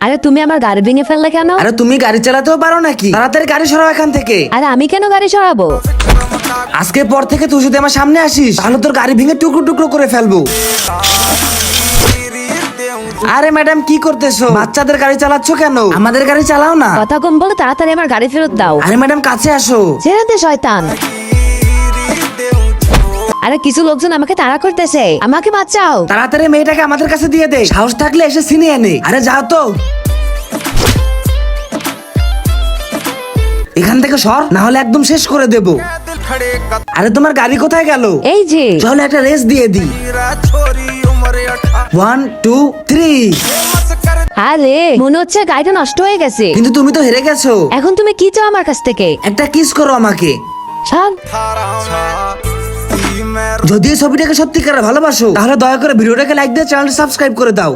আরে তুমি আমার গাড়ি ভেঙে ফেললে কেন? আরে তুমি গাড়ি চালাতেও পারো নাকি? তাড়াতাড়ি গাড়ি সরাও এখান থেকে। আরে আমি কেন গাড়ি সরাবো? আজকের পর থেকে তুই যদি আমার সামনে আসিস তাহলে তোর গাড়ি ভেঙে টুকরো টুকরো করে ফেলবো। আরে ম্যাডাম কি করতেছো? বাচ্চাদের গাড়ি চালাচ্ছ কেন? আমাদের গাড়ি চালাও না। কথা কম বলে তাড়াতাড়ি আমার গাড়ি ফেরত দাও। আরে ম্যাডাম কাছে আসো। ছেড়ে দে শয়তান। আরে কিছু লোকজন আমাকে তাড়া করতেছে, আমাকে বাঁচাও। তাড়াতাড়ি মেয়েটাকে আমাদের কাছে দিয়ে দে, সাহস থাকলে এসে ছিনিয়ে আনে। আরে যাও তো এখান থেকে সর, না হলে একদম শেষ করে দেব। আরে তোমার গাড়ি কোথায় গেল? এই যে। চলো একটা রেস দিয়ে দি। 1 2 3। আরে মনে হচ্ছে গাড়িটা নষ্ট হয়ে গেছে। কিন্তু তুমি তো হেরে গেছো। এখন তুমি কি চাও আমার কাছ থেকে? একটা কিস করো আমাকে। ছাড়। যদি এই ছবিটাকে সত্যিকারে ভালোবাসো তাহলে দয়া করে ভিডিওটাকে লাইক দিয়ে চ্যানেলটা সাবস্ক্রাইব করে দাও।